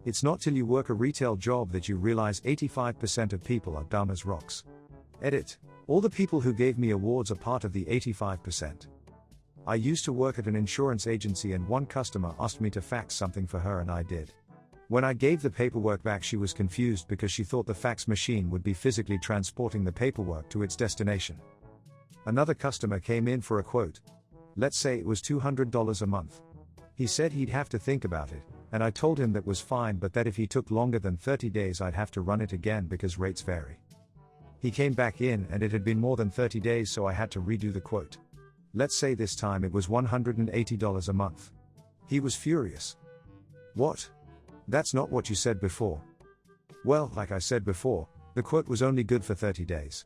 It's not till you work a retail job that you realize 85% of people are dumb as rocks. Edit. All the people who gave me awards are part of the 85%. I used to work at an insurance agency and one customer asked me to fax something for her and I did. When I gave the paperwork back, she was confused because she thought the fax machine would be physically transporting the paperwork to its destination. Another customer came in for a quote. Let's say it was $200 a month. He said he'd have to think about it, and I told him that was fine, but that if he took longer than 30 days I'd have to run it again because rates vary. He came back in and it had been more than 30 days, so I had to redo the quote. Let's say this time it was $180 a month. He was furious. What? That's not what you said before. Well, like I said before, the quote was only good for 30 days.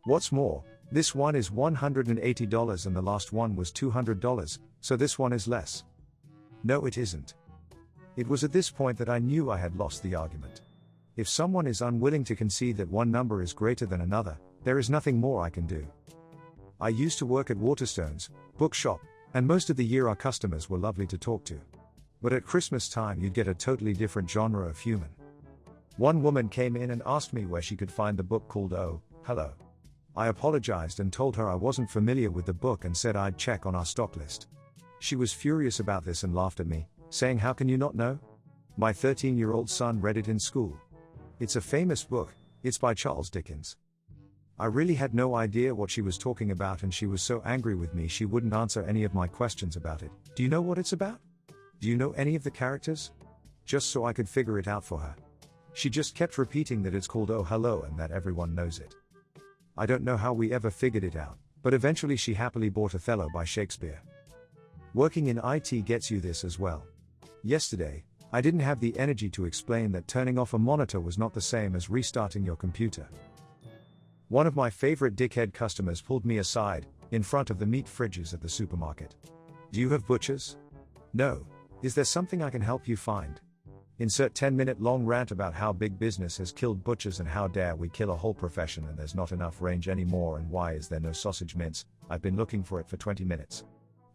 What's more, this one is $180 and the last one was $200, so this one is less. No, it isn't. It was at this point that I knew I had lost the argument. If someone is unwilling to concede that one number is greater than another, there is nothing more I can do. I used to work at Waterstones bookshop, and most of the year our customers were lovely to talk to. But at Christmas time you'd get a totally different genre of human. One woman came in and asked me where she could find the book called Oh, Hello. I apologized and told her I wasn't familiar with the book and said I'd check on our stock list. She was furious about this and laughed at me, saying, "How can you not know? My 13-year-old son read it in school. It's a famous book, it's by Charles Dickens." I really had no idea what she was talking about and she was so angry with me she wouldn't answer any of my questions about it. Do you know what it's about? Do you know any of the characters? Just so I could figure it out for her. She just kept repeating that it's called Oh Hello and that everyone knows it. I don't know how we ever figured it out, but eventually she happily bought Othello by Shakespeare. Working in IT gets you this as well. Yesterday, I didn't have the energy to explain that turning off a monitor was not the same as restarting your computer. One of my favorite dickhead customers pulled me aside, in front of the meat fridges at the supermarket. "Do you have butchers?" "No. Is there something I can help you find?" Insert 10-minute long rant about how big business has killed butchers and how dare we kill a whole profession and there's not enough range anymore and why is there no sausage mince, I've been looking for it for 20 minutes.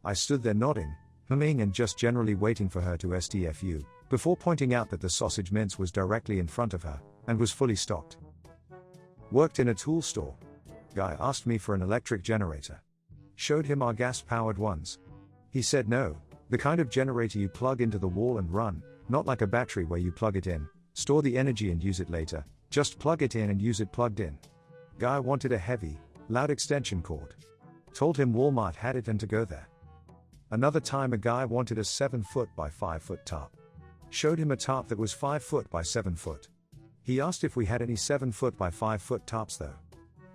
I stood there nodding, humming and just generally waiting for her to STFU, before pointing out that the sausage mince was directly in front of her, and was fully stocked. Worked in a tool store. Guy asked me for an electric generator. Showed him our gas-powered ones. He said no, the kind of generator you plug into the wall and run, not like a battery where you plug it in, store the energy and use it later, just plug it in and use it plugged in. Guy wanted a heavy, loud extension cord. Told him Walmart had it and to go there. Another time a guy wanted a 7-foot by 5-foot tarp. Showed him a tarp that was 5 foot by 7 foot. He asked if we had any 7-foot by 5-foot tarps though.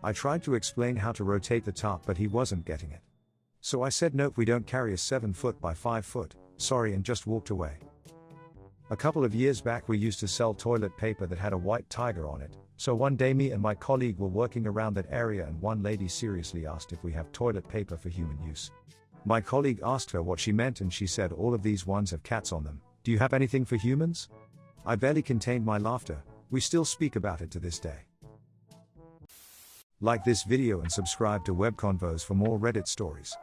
I tried to explain how to rotate the tarp but he wasn't getting it. So I said nope, we don't carry a 7-foot by 5-foot, sorry, and just walked away. A couple of years back we used to sell toilet paper that had a white tiger on it, so one day me and my colleague were working around that area and one lady seriously asked if we have toilet paper for human use. My colleague asked her what she meant and she said all of these ones have cats on them, do you have anything for humans? I barely contained my laughter, we still speak about it to this day. Like this video and subscribe to Web Convos for more Reddit stories.